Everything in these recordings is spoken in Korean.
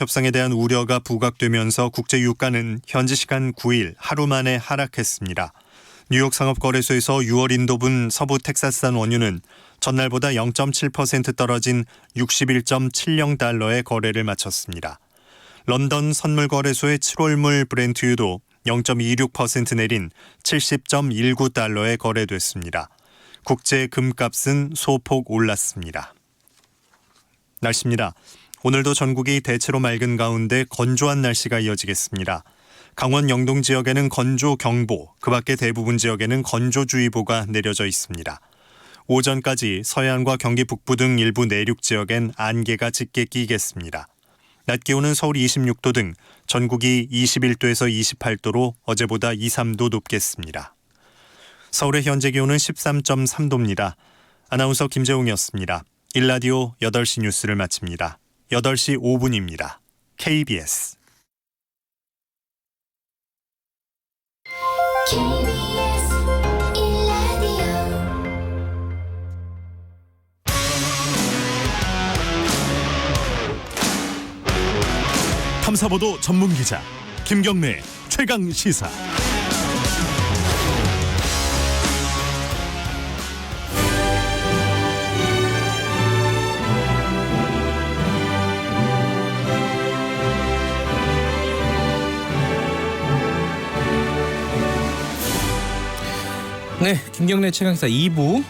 협상에 대한 우려가 부각되면서 국제 유가는 현지 시간 9일 하루 만에 하락했습니다. 뉴욕 상업거래소에서 6월 인도분 서부 텍사스산 원유는 전날보다 0.7% 떨어진 61.70달러에 거래를 마쳤습니다. 런던 선물거래소의 7월물 브렌트유도 0.26% 내린 70.19달러에 거래됐습니다. 국제 금값은 소폭 올랐습니다. 날씨입니다. 오늘도 전국이 대체로 맑은 가운데 건조한 날씨가 이어지겠습니다. 강원 영동 지역에는 건조경보, 그 밖에 대부분 지역에는 건조주의보가 내려져 있습니다. 오전까지 서해안과 경기 북부 등 일부 내륙 지역엔 안개가 짙게 끼겠습니다. 낮 기온은 서울 26도 등 전국이 21도에서 28도로 어제보다 2, 3도 높겠습니다. 서울의 현재 기온은 13.3도입니다. 아나운서 김재웅이었습니다. 일라디오 8시 뉴스를 마칩니다. 8시 5분입니다. KBS 탐사보도 전문기자 김경래 최강시사. 네, 김경래 최강시사 2부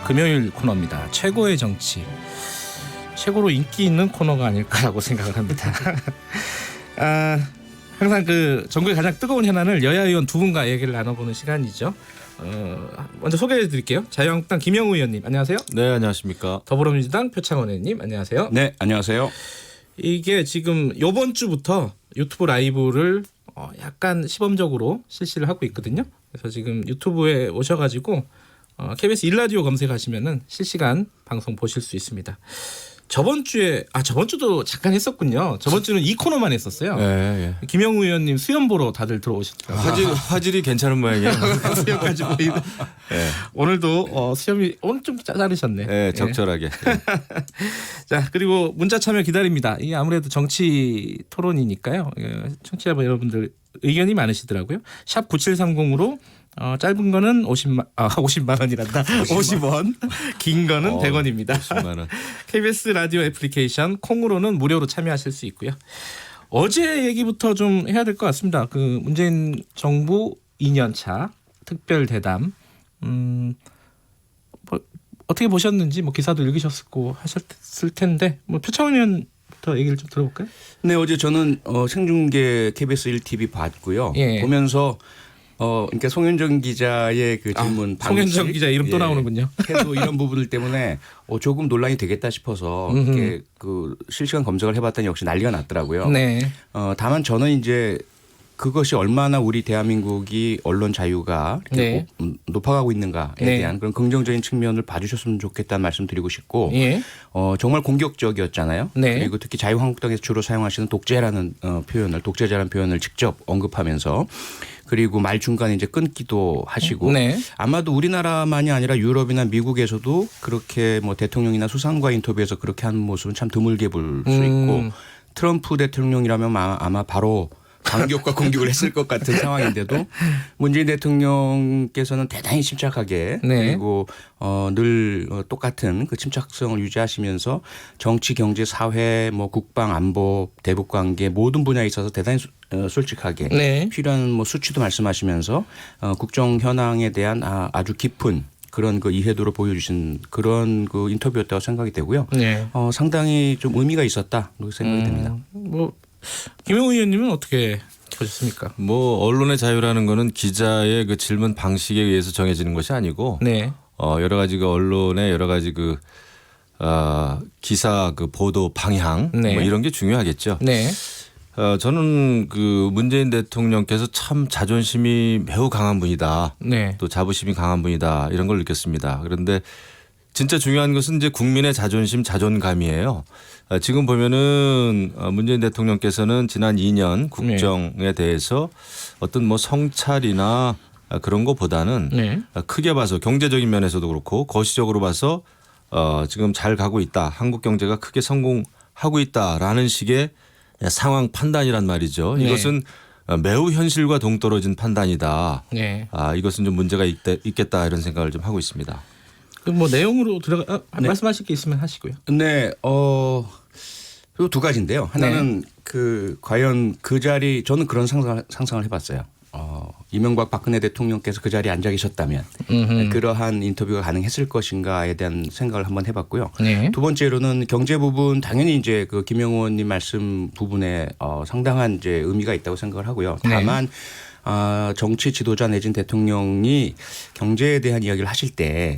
금요일 코너입니다. 최고의 정치. 최고로 인기 있는 코너가 아닐까라고 생각을 합니다. 항상 그 전국의 가장 뜨거운 현안을 여야 의원 두 분과 얘기를 나눠보는 시간이죠. 먼저 소개해드릴게요. 자유한국당 김영우 의원님 안녕하세요. 네, 안녕하십니까. 더불어민주당 표창원 의원님 안녕하세요. 네, 안녕하세요. 이게 지금 이번 주부터 유튜브 라이브를 약간 시범적으로 실시를 하고 있거든요. 그래서 지금 유튜브에 오셔가지고 KBS 일라디오 검색하시면은 실시간 방송 보실 수 있습니다. 저번 주도 잠깐 했었군요. 저번 주는 이 코너만 했었어요. 네, 예. 김영우 의원님 수염 보러 다들 들어오셨더라고요. 화질이 괜찮은 모양이에요. 수염까지 보이는. 네. 오늘도 수염이 오늘 좀 자르셨네. 네, 적절하게. 네. 자, 그리고 문자 참여 기다립니다. 이게 아무래도 정치 토론이니까요. 청취자 여러분들 의견이 많으시더라고요. 샵 9730으로 짧은 거는 50만 원이란다. 50원. 긴 거는 100원입니다. 50만 원. KBS 라디오 애플리케이션 콩으로는 무료로 참여하실 수 있고요. 어제 얘기부터 좀 해야 될 것 같습니다. 그 문재인 정부 2년 차 특별 대담. 어떻게 보셨는지 기사도 읽으셨고 하셨을 텐데 표창원 의원부터 얘기를 좀 들어볼까요? 네, 어제 저는 생중계 KBS 1TV 봤고요. 예. 보면서 그러니까 송현정 기자의 그 질문 송현정 기자 이름 또 나오는군요. 태도 이런 부분들 때문에 조금 논란이 되겠다 싶어서 이렇게 그 실시간 검색을 해봤더니 역시 난리가 났더라고요. 네. 다만 저는 이제 그것이 얼마나 우리 대한민국이 언론 자유가 이렇게 높아가고 있는가에 대한 그런 긍정적인 측면을 봐주셨으면 좋겠다는 말씀드리고 싶고 정말 공격적이었잖아요. 네. 그리고 특히 자유한국당에서 주로 사용하시는 독재라는 독재자라는 표현을 직접 언급하면서 그리고 말 중간에 이제 끊기도 하시고 아마도 우리나라만이 아니라 유럽이나 미국에서도 그렇게 대통령이나 수상과 인터뷰에서 그렇게 하는 모습은 참 드물게 볼 수 있고 트럼프 대통령이라면 아마 바로 반격과 공격을 했을 것 같은 상황인데도 문재인 대통령께서는 대단히 침착하게 그리고 늘 똑같은 그 침착성을 유지하시면서 정치, 경제, 사회, 국방, 안보, 대북 관계 모든 분야에 있어서 대단히 솔직하게 필요한 수치도 말씀하시면서 국정 현황에 대한 아주 깊은 그런 그 이해도를 보여주신 그런 그 인터뷰였다고 생각이 되고요. 상당히 좀 의미가 있었다 생각이 됩니다. 김영우 의원님은 어떻게 보셨습니까? 언론의 자유라는 거는 기자의 그 질문 방식에 의해서 정해지는 것이 아니고 여러 가지 그 언론의 여러 가지 그 기사 그 보도 방향 이런 게 중요하겠죠. 저는 그 문재인 대통령께서 참 자존심이 매우 강한 분이다. 또 자부심이 강한 분이다. 이런 걸 느꼈습니다. 그런데 진짜 중요한 것은 이제 국민의 자존심, 자존감이에요. 지금 보면은 문재인 대통령께서는 지난 2년 국정에 대해서 어떤 성찰이나 그런 것보다는 크게 봐서 경제적인 면에서도 그렇고 거시적으로 봐서 지금 잘 가고 있다. 한국 경제가 크게 성공하고 있다라는 식의 상황 판단이란 말이죠. 네. 이것은 매우 현실과 동떨어진 판단이다. 네. 이것은 좀 문제가 있겠다 이런 생각을 좀 하고 있습니다. 그 뭐 내용으로 들어가 말씀하실 게 있으면 하시고요. 네, 그리고 두 가지인데요. 하나는 그 과연 그 자리 저는 그런 상상을 해봤어요. 이명박 박근혜 대통령께서 그 자리에 앉아 계셨다면 그러한 인터뷰가 가능했을 것인가에 대한 생각을 한번 해봤고요. 네. 두 번째로는 경제 부분 당연히 이제 그 김영호 의원님 말씀 부분에 상당한 이제 의미가 있다고 생각을 하고요. 다만 정치 지도자 내진 대통령이 경제에 대한 이야기를 하실 때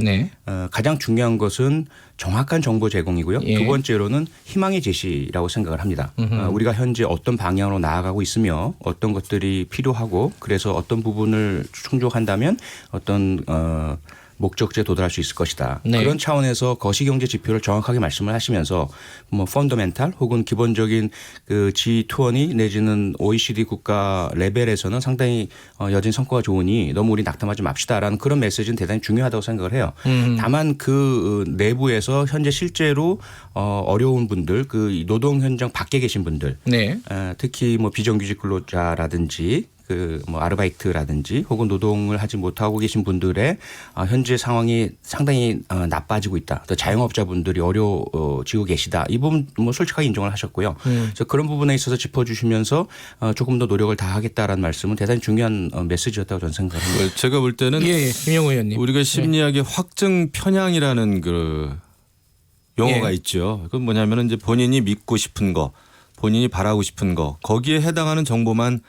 가장 중요한 것은 정확한 정보 제공이고요. 두 번째로는 희망의 제시라고 생각을 합니다. 우리가 현재 어떤 방향으로 나아가고 있으며 어떤 것들이 필요하고 그래서 어떤 부분을 충족한다면 어떤 목적지에 도달할 수 있을 것이다. 그런 차원에서 거시경제 지표를 정확하게 말씀을 하시면서 뭐 펀더멘탈 혹은 기본적인 그 G20 내지는 OECD 국가 레벨에서는 상당히 여전히 성과가 좋으니 너무 우리 낙담하지 맙시다라는 그런 메시지는 대단히 중요하다고 생각을 해요. 다만 그 내부에서 현재 실제로 어려운 분들 그 노동 현장 밖에 계신 분들 특히 뭐 비정규직 근로자라든지 그 뭐 아르바이트라든지 혹은 노동을 하지 못하고 계신 분들의 현재 상황이 상당히 나빠지고 있다. 또 자영업자분들이 어려워지고 계시다. 이 부분 뭐 솔직하게 인정을 하셨고요. 그래서 그런 부분에 있어서 짚어주시면서 조금 더 노력을 다하겠다라는 말씀은 대단히 중요한 메시지였다고 저는 생각합니다. 제가 볼 때는 김영호 의원님. 우리가 심리학의 확증 편향이라는 그 용어가 있죠. 그건 뭐냐면은 이제 본인이 믿고 싶은 거, 본인이 바라고 싶은 거 거기에 해당하는 정보만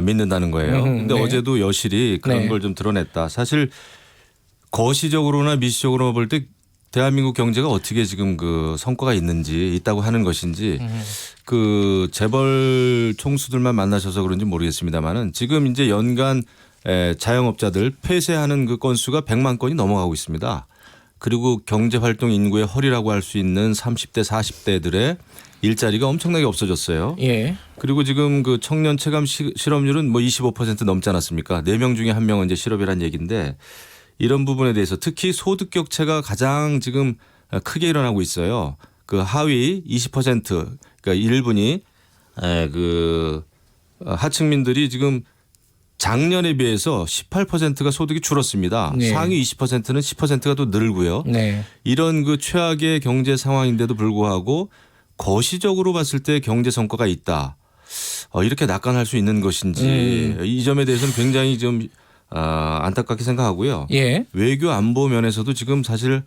믿는다는 거예요. 그런데 어제도 여실히 그런 걸 좀 드러냈다. 사실 거시적으로나 미시적으로 볼 때 대한민국 경제가 어떻게 지금 그 성과가 있다고 하는 것인지 그 재벌 총수들만 만나셔서 그런지 모르겠습니다만은 지금 이제 연간 자영업자들 폐쇄하는 그 건수가 100만 건이 넘어가고 있습니다. 그리고 경제활동 인구의 허리라고 할 수 있는 30대 40대들의 일자리가 엄청나게 없어졌어요. 그리고 지금 그 청년 체감 실업률은 뭐 25% 넘지 않았습니까? 4명 중에 1명은 이제 실업이란 얘기인데 이런 부분에 대해서 특히 소득 격차가 가장 지금 크게 일어나고 있어요. 그 하위 20% 그러니까 일분이 그 하층민들이 지금 작년에 비해서 18%가 소득이 줄었습니다. 상위 20%는 10%가 또 늘고요. 이런 그 최악의 경제 상황인데도 불구하고 거시적으로 봤을 때 경제 성과가 있다. 이렇게 낙관할 수 있는 것인지 이 점에 대해서는 굉장히 좀 안타깝게 생각하고요. 외교 안보 면에서도 지금 사실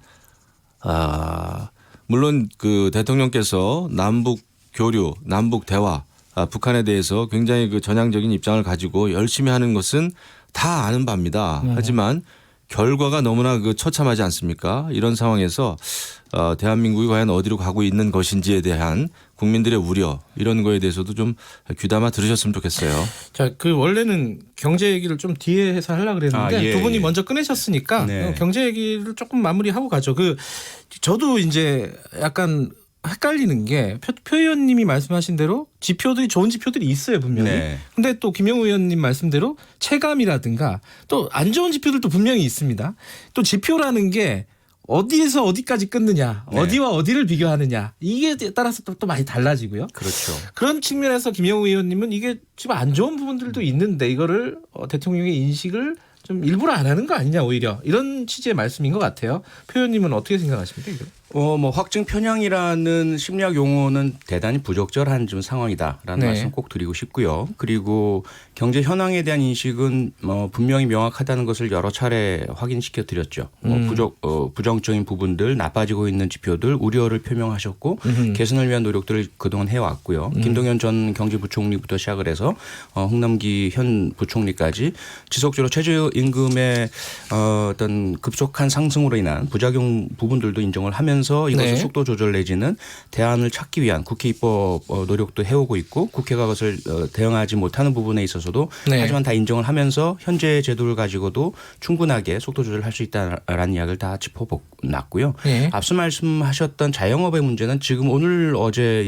물론 그 대통령께서 남북 교류, 남북 대화 북한에 대해서 굉장히 그 전향적인 입장을 가지고 열심히 하는 것은 다 아는 바입니다. 하지만 결과가 너무나 그 처참하지 않습니까? 이런 상황에서 대한민국이 과연 어디로 가고 있는 것인지에 대한 국민들의 우려 이런 거에 대해서도 좀 귀담아 들으셨으면 좋겠어요. 자, 그 원래는 경제 얘기를 좀 뒤에 해서 하려고 그랬는데 두 분이 먼저 꺼내셨으니까 경제 얘기를 조금 마무리하고 가죠. 저도 이제 약간 헷갈리는 게 표 의원님이 말씀하신 대로 지표들이 좋은 지표들이 있어요 분명히. 근데 또 김영우 의원님 말씀대로 체감이라든가 또 안 좋은 지표들도 분명히 있습니다. 또 지표라는 게 어디에서 어디까지 끊느냐, 어디와 어디를 비교하느냐 이게 따라서 또 많이 달라지고요. 그렇죠. 그런 측면에서 김영우 의원님은 이게 좀 안 좋은 부분들도 있는데 이거를 대통령의 인식을 좀 일부러 안 하는 거 아니냐 오히려 이런 취지의 말씀인 것 같아요. 표 의원님은 어떻게 생각하십니까 이거? 뭐 확증 편향이라는 심리학 용어는 대단히 부적절한 좀 상황이다라는 말씀 꼭 드리고 싶고요. 그리고 경제 현황에 대한 인식은 분명히 명확하다는 것을 여러 차례 확인시켜 드렸죠. 부정적인 부분들, 나빠지고 있는 지표들 우려를 표명하셨고 개선을 위한 노력들을 그동안 해왔고요. 김동연 전 경제부총리부터 시작을 해서 홍남기 현 부총리까지 지속적으로 최저임금의 어떤 급속한 상승으로 인한 부작용 부분들도 인정을 하면서 이것을 속도 조절 내지는 대안을 찾기 위한 국회 입법 노력도 해오고 있고 국회가 그것을 대응하지 못하는 부분에 있어서도 하지만 다 인정을 하면서 현재 제도를 가지고도 충분하게 속도 조절할 수 있다라는 이야기를 다 짚어놨고요. 앞서 말씀하셨던 자영업의 문제는 지금 오늘 어제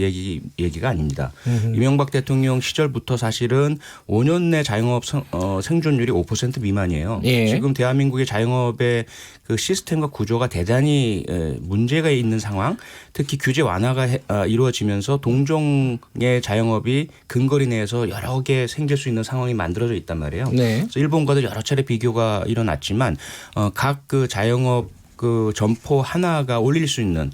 얘기가 아닙니다. 이명박 대통령 시절부터 사실은 5년 내 자영업 생존율이 5% 미만이에요. 지금 대한민국의 자영업의 그 시스템과 구조가 대단히 문제가 규제가 있는 상황, 특히 규제 완화가 이루어지면서 동종의 자영업이 근거리 내에서 여러 개 생길 수 있는 상황이 만들어져 있단 말이에요. 네. 그래서 일본과도 여러 차례 비교가 일어났지만 각 그 자영업 그 점포 하나가 올릴 수 있는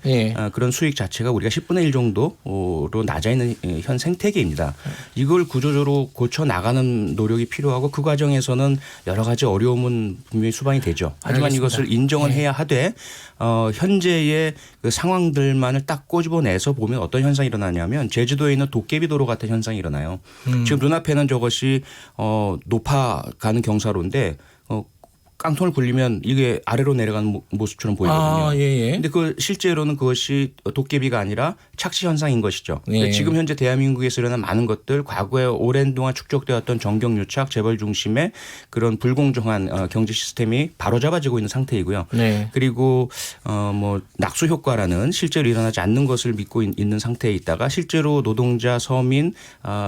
그런 수익 자체가 우리가 10분의 1 정도로 낮아 있는 현 생태계입니다. 이걸 구조적으로 고쳐 나가는 노력이 필요하고 그 과정에서는 여러 가지 어려움은 분명히 수반이 되죠. 하지만 알겠습니다. 이것을 인정은 해야 하되 현재의 그 상황들만을 딱 꼬집어내서 보면 어떤 현상이 일어나냐면 제주도에 있는 도깨비도로 같은 현상이 일어나요. 지금 눈앞에는 저것이 높아가는 경사로인데 깡통을 굴리면 이게 아래로 내려가는 모습처럼 보이거든요. 그런데 그 실제로는 그것이 도깨비가 아니라 착시 현상인 것이죠. 지금 현재 대한민국에서 일어난 많은 것들 과거에 오랜 동안 축적되었던 정경유착 재벌 중심의 그런 불공정한 경제 시스템이 바로잡아지고 있는 상태이고요. 그리고 뭐 낙수 효과라는 실제로 일어나지 않는 것을 믿고 있는 상태에 있다가 실제로 노동자, 서민,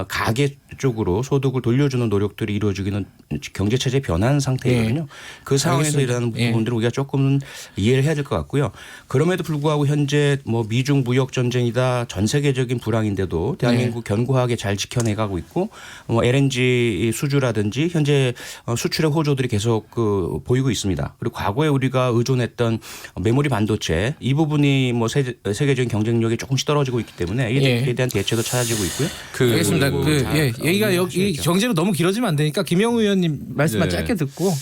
가계 쪽으로 소득을 돌려주는 노력들이 이루어지기는 경제 체제 변화한 상태이거든요. 그 상황에서 일어나는 부분들을 우리가 조금은 이해를 해야 될 것 같고요. 그럼에도 불구하고 현재 뭐 미중 무역 전쟁이다 전 세계적인 불황인데도 대한민국 견고하게 잘 지켜내가고 있고 뭐 LNG 수주라든지 현재 수출의 호조들이 계속 보이고 있습니다. 그리고 과거에 우리가 의존했던 메모리 반도체 이 부분이 뭐 세계적인 경쟁력이 조금씩 떨어지고 있기 때문에 이에 대한 대책도 찾아지고 있고요. 알겠습니다. 얘기가 여기 경제로 너무 길어지면 안 되니까 김영우 의원님 말씀만 짧게 듣고.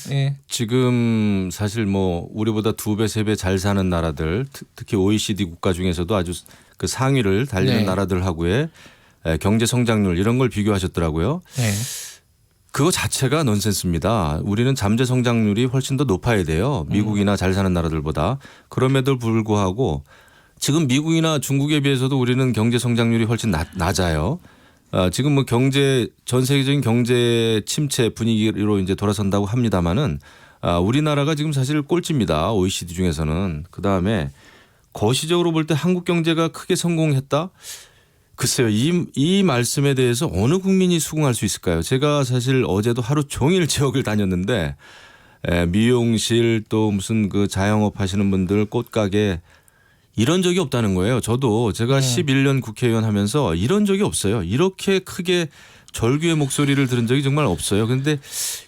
지금 사실 뭐 우리보다 2배, 3배 잘 사는 나라들 특히 OECD 국가 중에서도 아주 그 상위를 달리는 나라들하고의 경제 성장률 이런 걸 비교하셨더라고요. 그거 자체가 넌센스입니다. 우리는 잠재 성장률이 훨씬 더 높아야 돼요. 미국이나 잘 사는 나라들보다. 그럼에도 불구하고 지금 미국이나 중국에 비해서도 우리는 경제 성장률이 훨씬 낮아요. 지금 뭐 전 세계적인 경제 침체 분위기로 이제 돌아선다고 합니다만은 우리나라가 지금 사실 꼴찌입니다. OECD 중에서는. 그다음에 거시적으로 볼 때 한국 경제가 크게 성공했다? 글쎄요. 이 말씀에 대해서 어느 국민이 수긍할 수 있을까요? 제가 사실 어제도 하루 종일 지역을 다녔는데 미용실 또 무슨 그 자영업 하시는 분들 꽃가게 이런 적이 없다는 거예요. 저도 제가 11년 국회의원 하면서 이런 적이 없어요. 이렇게 크게 절규의 목소리를 들은 적이 정말 없어요. 그런데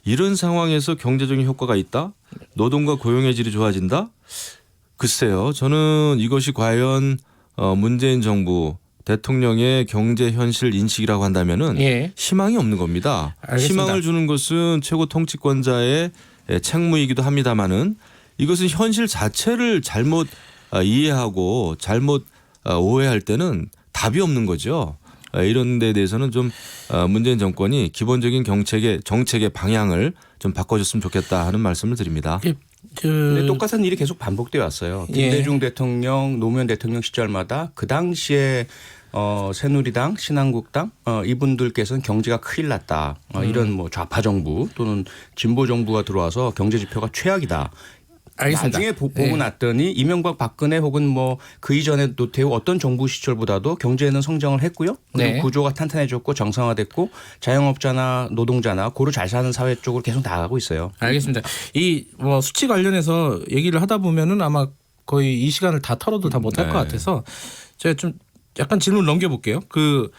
이런 상황에서 경제적인 효과가 있다? 노동과 고용의 질이 좋아진다? 글쎄요. 저는 이것이 과연 문재인 정부 대통령의 경제 현실 인식이라고 한다면은 희망이 없는 겁니다. 알겠습니다. 희망을 주는 것은 최고 통치권자의 책무이기도 합니다만은 이것은 현실 자체를 잘못 이해하고 잘못 오해할 때는 답이 없는 거죠. 이런 데 대해서는 좀 문재인 정권이 기본적인 정책의 방향을 좀 바꿔줬으면 좋겠다 하는 말씀을 드립니다. 근데 똑같은 일이 계속 반복되어 왔어요. 김대중 대통령, 노무현 대통령 시절마다 그 당시에 새누리당, 신한국당 이분들께서는 경제가 큰일 났다. 이런 뭐 좌파 정부 또는 진보 정부가 들어와서 경제 지표가 최악이다. 알겠습니다. 나중에 보고 났더니 이명박 박근혜 혹은 뭐 그 이전에 노태우 어떤 정부 시절보다도 경제는 성장을 했고요. 그리고 구조가 탄탄해졌고 정상화됐고 자영업자나 노동자나 고루 잘 사는 사회 쪽으로 계속 나아가고 있어요. 알겠습니다. 이 뭐 수치 관련해서 얘기를 하다 보면은 아마 거의 이 시간을 다 털어도 다 못할 것 같아서 제가 좀 약간 질문 넘겨볼게요. 그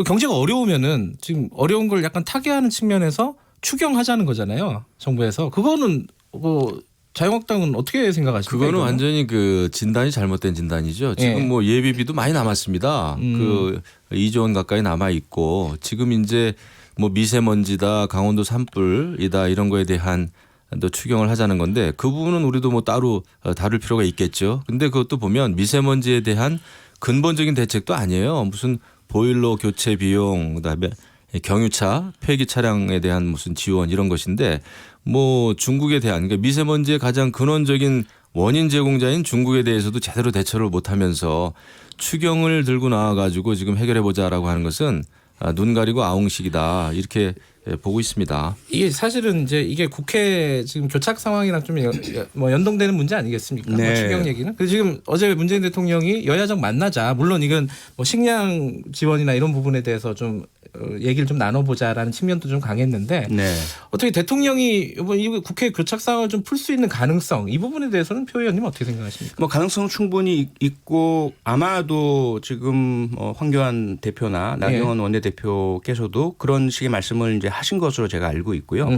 경제가 어려우면은 지금 어려운 걸 약간 타개하는 측면에서 추경하자는 거잖아요. 정부에서 그거는 뭐. 자유한국당은 어떻게 생각하십니까? 그거는 이거는? 완전히 그 진단이 잘못된 진단이죠. 지금 뭐 예비비도 많이 남았습니다. 그 2조 원 가까이 남아 있고 지금 이제 뭐 미세먼지다 강원도 산불이다 이런 거에 대한 또 추경을 하자는 건데 그 부분은 우리도 뭐 따로 다룰 필요가 있겠죠. 근데 그것도 보면 미세먼지에 대한 근본적인 대책도 아니에요. 무슨 보일러 교체 비용 그다음에 경유차 폐기 차량에 대한 무슨 지원 이런 것인데 뭐 중국에 대한 그러니까 미세먼지의 가장 근원적인 원인 제공자인 중국에 대해서도 제대로 대처를 못하면서 추경을 들고 나와가지고 지금 해결해보자라고 하는 것은 눈 가리고 아웅식이다 이렇게 보고 있습니다. 이게 사실은 이제 이게 국회 지금 교착 상황이랑 좀 뭐 연동되는 문제 아니겠습니까? 뭐 추경 얘기는. 그래서 지금 어제 문재인 대통령이 여야정 만나자. 물론 이건 뭐 식량 지원이나 이런 부분에 대해서 좀 얘기를 좀 나눠보자라는 측면도 좀 강했는데 네. 어떻게 대통령이 이번 이 국회 교착 상황을 좀 풀 수 있는 가능성 이 부분에 대해서는 표 의원님 어떻게 생각하십니까? 뭐 가능성 충분히 있고 아마도 지금 황교안 대표나 나경원 원내대표께서도 그런 식의 말씀을 이제 하신 것으로 제가 알고 있고요.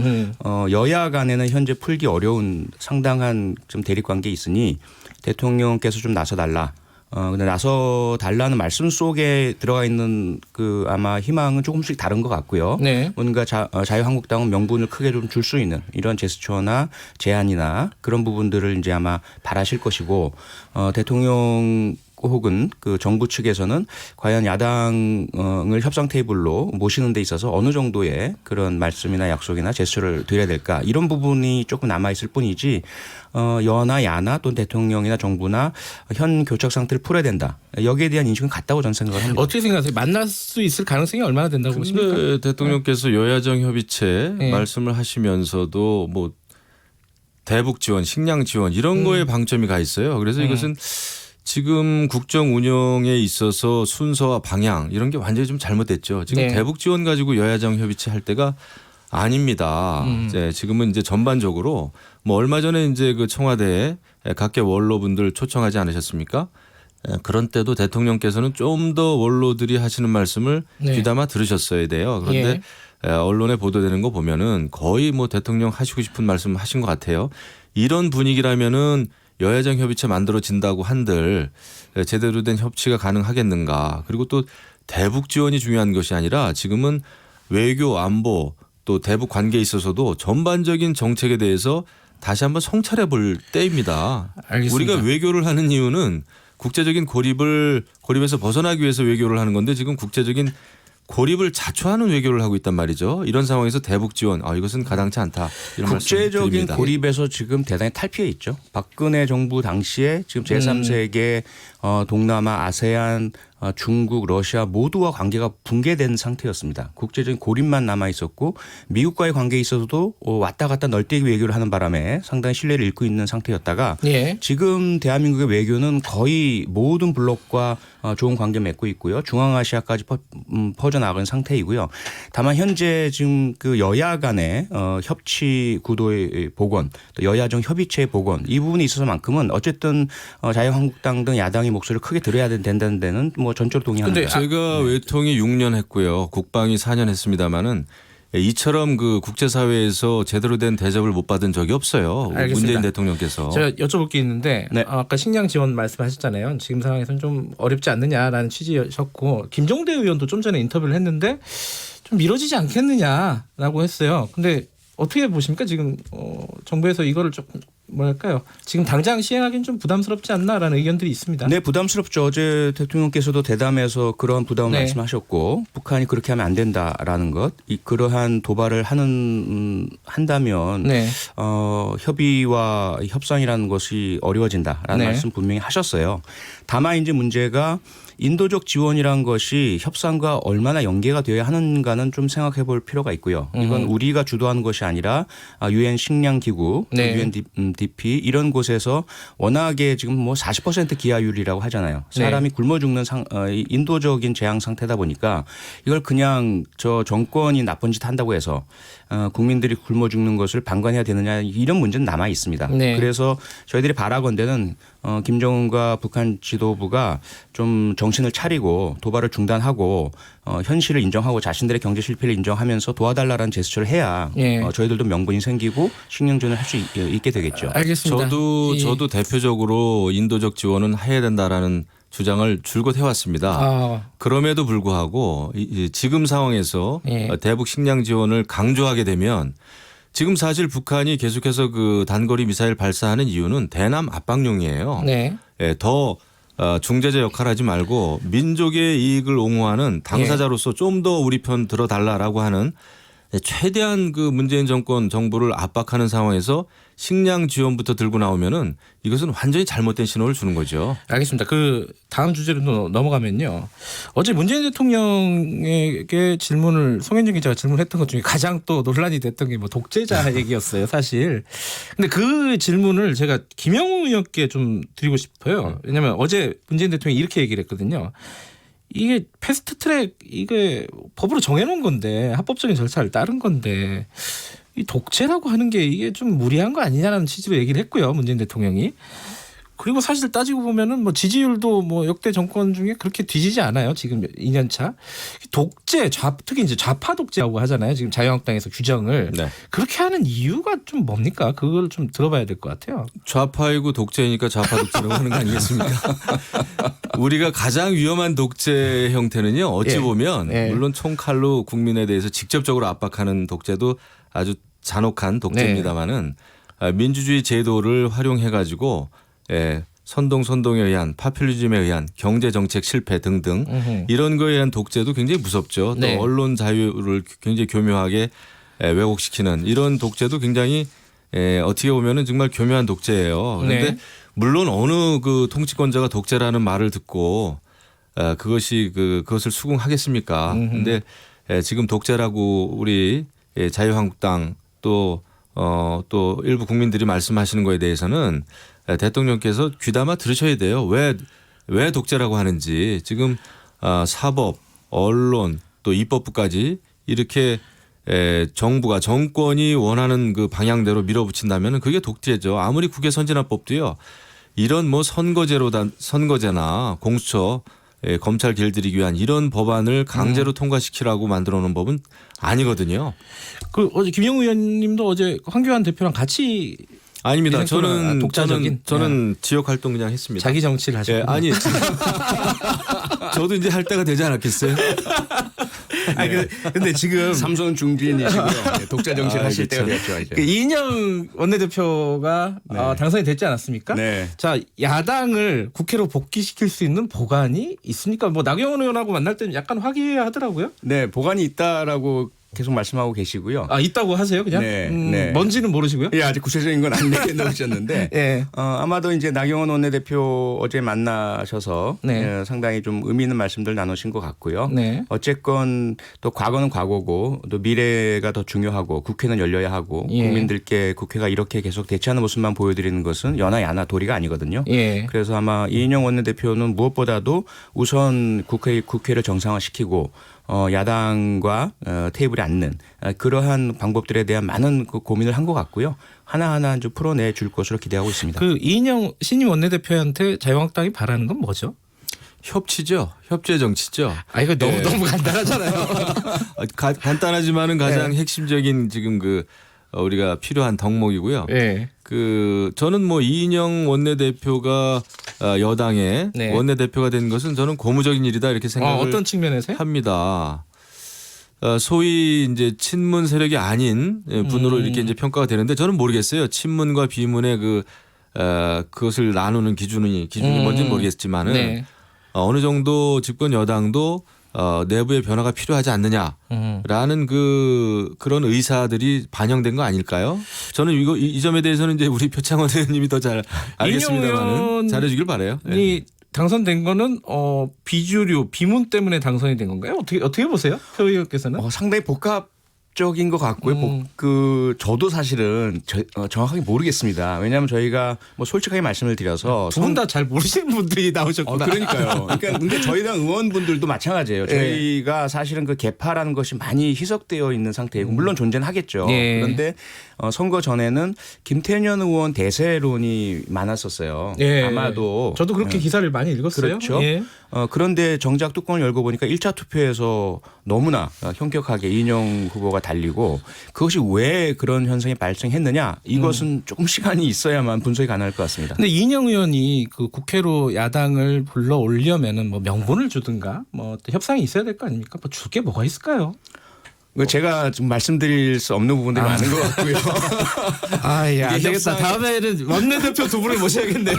여야 간에는 현재 풀기 어려운 상당한 좀 대립 관계 있으니 대통령께서 좀 나서달라. 근데 나서 달라는 말씀 속에 들어가 있는 그 아마 희망은 조금씩 다른 것 같고요. 네. 뭔가 자유한국당은 명분을 크게 좀 줄 수 있는 이런 제스처나 제안이나 그런 부분들을 이제 아마 바라실 것이고 대통령 혹은 그 정부 측에서는 과연 야당을 협상 테이블로 모시는 데 있어서 어느 정도의 그런 말씀이나 약속이나 제스처를 드려야 될까 이런 부분이 조금 남아 있을 뿐이지 여나 야나 또는 대통령이나 정부나 현 교착 상태를 풀어야 된다. 여기에 대한 인식은 같다고 저는 생각을 합니다. 어떻게 생각하세요? 만날 수 있을 가능성이 얼마나 된다고 보십니까? 근데 대통령께서 여야정 협의체 말씀을 하시면서도 뭐 대북 지원, 식량 지원 이런 거에 방점이 가 있어요. 그래서 이것은 지금 국정 운영에 있어서 순서와 방향 이런 게 완전히 좀 잘못됐죠. 지금 대북 지원 가지고 여야정 협의체 할 때가 아닙니다. 이제 지금은 이제 전반적으로 뭐 얼마 전에 이제 그 청와대에 각계 원로분들 초청하지 않으셨습니까? 그런 때도 대통령께서는 좀 더 원로들이 하시는 말씀을 귀담아 들으셨어야 돼요. 그런데 언론에 보도되는 거 보면은 거의 뭐 대통령 하시고 싶은 말씀 하신 것 같아요. 이런 분위기라면은 여야정 협의체 만들어진다고 한들 제대로 된 협치가 가능하겠는가. 그리고 또 대북 지원이 중요한 것이 아니라 지금은 외교 안보 또 대북 관계에 있어서도 전반적인 정책에 대해서 다시 한번 성찰해 볼 때입니다. 알겠습니다. 우리가 외교를 하는 이유는 국제적인 고립에서 벗어나기 위해서 외교를 하는 건데 지금 국제적인 고립을 자초하는 외교를 하고 있단 말이죠. 이런 상황에서 대북 지원 이것은 가당치 않다. 이런 국제적인 말씀드립니다. 고립에서 지금 대단히 탈피해 있죠. 박근혜 정부 당시에 지금 제3세계 동남아, 아세안, 중국, 러시아 모두와 관계가 붕괴된 상태였습니다. 국제적인 고립만 남아 있었고 미국과의 관계에 있어서도 왔다 갔다 널뛰기 외교를 하는 바람에 상당히 신뢰를 잃고 있는 상태였다가 지금 대한민국의 외교는 거의 모든 블록과 좋은 관계 맺고 있고요. 중앙아시아까지 퍼져나가는 상태이고요. 다만 현재 지금 그 여야 간의 협치 구도의 복원, 또 여야정 협의체의 복원 이 부분이 있어서만큼은 어쨌든 자유한국당 등 야당의 목소리를 크게 들어야 된다는 데는 뭐 전적으로 동의합니다. 근데 제가 외통이 6년 했고요. 국방이 4년 했습니다마는 이처럼 그 국제사회에서 제대로 된 대접을 못 받은 적이 없어요. 알겠습니다. 문재인 대통령께서. 제가 여쭤볼 게 있는데 아까 식량 지원 말씀하셨잖아요. 지금 상황에서는 좀 어렵지 않느냐라는 취지였고 김종대 의원도 좀 전에 인터뷰를 했는데 좀 미뤄지지 않겠느냐라고 했어요. 근데 어떻게 보십니까? 지금 정부에서 이거를 조금 뭐랄까요? 지금 당장 시행하기는 좀 부담스럽지 않나라는 의견들이 있습니다. 네, 부담스럽죠. 어제 대통령께서도 대담에서 그런 부담을 말씀하셨고 북한이 그렇게 하면 안 된다라는 것, 그러한 도발을 한다면 협의와 협상이라는 것이 어려워진다라는 말씀 분명히 하셨어요. 다만 이제 문제가 인도적 지원이란 것이 협상과 얼마나 연계가 되어야 하는가는 좀 생각해 볼 필요가 있고요. 이건 우리가 주도하는 것이 아니라 유엔 식량기구, UNDP 이런 곳에서 워낙에 지금 뭐 40% 기하율이라고 하잖아요. 사람이 굶어 죽는 인도적인 재앙 상태다 보니까 이걸 그냥 저 정권이 나쁜 짓 한다고 해서 국민들이 굶어 죽는 것을 방관해야 되느냐 이런 문제는 남아 있습니다. 그래서 저희들이 바라건대는 김정은과 북한 지도부가 좀 정신을 차리고 도발을 중단하고 현실을 인정하고 자신들의 경제 실패를 인정하면서 도와달라는 제스처를 해야 저희들도 명분이 생기고 식량 지원을 할 수 있게 되겠죠. 알겠습니다. 저도 대표적으로 인도적 지원은 해야 된다라는 주장을 줄곧 해왔습니다. 그럼에도 불구하고 지금 상황에서 대북 식량 지원을 강조하게 되면 지금 사실 북한이 계속해서 그 단거리 미사일 발사하는 이유는 대남 압박용이에요. 더 중재자 역할을 하지 말고 민족의 이익을 옹호하는 당사자로서 좀 더 우리 편 들어달라라고 하는 최대한 그 문재인 정부를 압박하는 상황에서 식량 지원부터 들고 나오면은 이것은 완전히 잘못된 신호를 주는 거죠. 알겠습니다. 그 다음 주제로 넘어가면요. 어제 문재인 대통령에게 송현준 기자가 질문했던 것 중에 가장 또 논란이 됐던 게 뭐 독재자 얘기였어요, 사실. 근데 그 질문을 제가 김영우 의원께 좀 드리고 싶어요. 왜냐하면 어제 문재인 대통령이 이렇게 얘기를 했거든요. 이게 패스트트랙 이게 법으로 정해놓은 건데 합법적인 절차를 따른 건데 이 독재라고 하는 게 이게 좀 무리한 거 아니냐라는 취지로 얘기를 했고요. 문재인 대통령이. 그리고 사실 따지고 보면은 뭐 지지율도 뭐 역대 정권 중에 그렇게 뒤지지 않아요. 지금 2년 차. 독재, 특히 이제 좌파 독재라고 하잖아요. 지금 자유한국당에서 규정을. 네. 그렇게 하는 이유가 좀 뭡니까? 그걸 좀 들어봐야 될 것 같아요. 좌파이고 독재니까 좌파 독재라고 하는 거 아니겠습니까? 우리가 가장 위험한 독재 형태는요. 어찌 보면 물론 총칼로 국민에 대해서 직접적으로 압박하는 독재도 아주 잔혹한 독재입니다마는 민주주의 제도를 활용해 가지고 선동에 의한 파퓰리즘에 의한 경제 정책 실패 등등 이런 거에 의한 독재도 굉장히 무섭죠. 또 언론 자유를 굉장히 교묘하게 왜곡시키는 이런 독재도 굉장히 어떻게 보면은 정말 교묘한 독재예요. 그런데 물론 어느 그 통치권자가 독재라는 말을 듣고 그것을 수긍하겠습니까? 그런데 지금 독재라고 우리 자유한국당 또 일부 국민들이 말씀하시는 거에 대해서는 대통령께서 귀담아 들으셔야 돼요. 왜 독재라고 하는지 지금 사법, 언론 또 입법부까지 이렇게 정권이 원하는 그 방향대로 밀어붙인다면 그게 독재죠. 아무리 국외 선진화법도요. 이런 뭐 선거제나 공수처 검찰 길들이기 위한 이런 법안을 강제로 통과시키라고 만들어 놓은 법은 아니거든요. 그 어제 김영우 의원님도 어제 황교안 대표랑 같이 아닙니다. 저는 독자적인 저는 지역 활동 그냥 했습니다. 자기 정치를 하셨고 아니 저도 이제 할 때가 되지 않았겠어요? 근데 지금 삼선 중진이시고요. 독자 정치를 하실 때가 됐죠. 이제. 그 이인영 원내대표가 당선이 됐지 않았습니까? 네. 자, 야당을 국회로 복귀시킬 수 있는 보관이 있습니까? 뭐 나경원 의원하고 만날 때는 약간 화기애애하더라고요. 네, 보관이 있다라고 계속 말씀하고 계시고요. 있다고 하세요, 그냥? 네. 뭔지는 모르시고요? 예, 아직 구체적인 건 안 내놓으셨는데 아마도 이제 나경원 원내대표 어제 만나셔서 상당히 좀 의미 있는 말씀들 나누신 것 같고요. 어쨌건 또 과거는 과거고 또 미래가 더 중요하고 국회는 열려야 하고 국민들께 국회가 이렇게 계속 대치하는 모습만 보여드리는 것은 여나 야나 도리가 아니거든요. 그래서 아마 이인영 원내대표는 무엇보다도 우선 국회를 정상화시키고 야당과 테이블에 앉는 그러한 방법들에 대한 많은 그 고민을 한 것 같고요. 하나하나 좀 풀어내 줄 것으로 기대하고 있습니다. 그 이인영 신임 원내대표한테 자유한국당이 바라는 건 뭐죠? 협치죠. 협치의 정치죠. 이거 너무 간단하잖아요. 간단하지만은 가장 핵심적인 지금 우리가 필요한 덕목이고요. 저는 뭐 이인영 원내대표가 여당의 원내대표가 된 것은 저는 고무적인 일이다 이렇게 생각을 어떤 측면에서요? 합니다. 소위 이제 친문 세력이 아닌 분으로 이렇게 이제 평가가 되는데 저는 모르겠어요. 친문과 비문의 그것을 나누는 기준이 뭔지는 모르겠지만은 어느 정도 집권 여당도 내부의 변화가 필요하지 않느냐라는 그런 의사들이 반영된 거 아닐까요? 저는 이 점에 대해서는 이제 우리 표창원 의원님이 더 잘 알겠습니다만은 잘해주길 바라요. 당선된 거는 비주류 비문 때문에 당선이 된 건가요? 어떻게 보세요, 표 의원께서는? 상당히 복합적인 것 같고요. 저도 사실은 정확하게 모르겠습니다. 왜냐하면 저희가 뭐 솔직하게 말씀을 드려서 두 분 다 잘 모르시는 분들이 나오셨구나. 그러니까요. 근데 저희 당 의원분들도 마찬가지예요. 저희가 사실은 그 개파라는 것이 많이 희석되어 있는 상태이고 물론 존재는 하겠죠. 그런데 선거 전에는 김태년 의원 대세론이 많았었어요. 아마도 저도 그렇게 기사를 많이 읽었어요. 그렇죠. 그런데 정작 뚜껑을 열고 보니까 1차 투표에서 너무나 현격하게 이인영 후보가 달리고 그것이 왜 그런 현상이 발생했느냐 이것은 조금 시간이 있어야만 분석이 가능할 것 같습니다. 근데 이인영 의원이 그 국회로 야당을 불러 오려면은 뭐 명분을 주든가 뭐 협상이 있어야 될 거 아닙니까? 뭐 줄 게 뭐가 있을까요? 제가 좀 말씀드릴 수 없는 부분들이 많은 것 같고요. 안 되겠다. 다음에는 원내대표 두 분을 모셔야겠네요.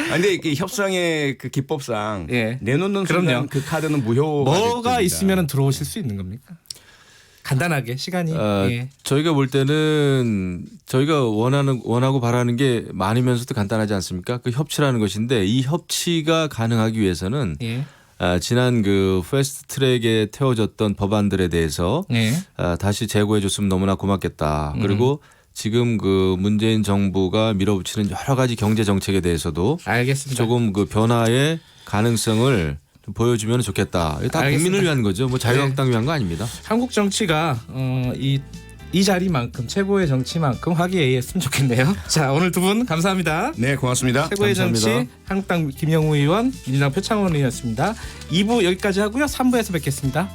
근데 이게 협상의 그 기법상 내놓는 순간 그 카드는 무효가 뭐가 있으면 들어오실 수 있는 겁니까? 간단하게 시간이. 저희가 볼 때는 저희가 원하고 바라는 게 많으면서도 간단하지 않습니까? 그 협치라는 것인데 이 협치가 가능하기 위해서는 지난 그 패스트 트랙에 태워졌던 법안들에 대해서 다시 제고해 줬으면 너무나 고맙겠다. 그리고 지금 그 문재인 정부가 밀어붙이는 여러 가지 경제 정책에 대해서도 알겠습니다. 조금 그 변화의 가능성을 좀 보여주면 좋겠다. 이거 다 알겠습니다. 국민을 위한 거죠. 뭐 자유한국당 위한 거 아닙니다. 한국 정치가 이 자리만큼 최고의 정치만큼 화기애애했으면 좋겠네요. 자, 오늘 두 분 감사합니다. 네, 고맙습니다. 최고의 감사합니다. 정치 한국당 김영우 의원, 민주당 표창원 의원이었습니다. 2부 여기까지 하고요. 3부에서 뵙겠습니다.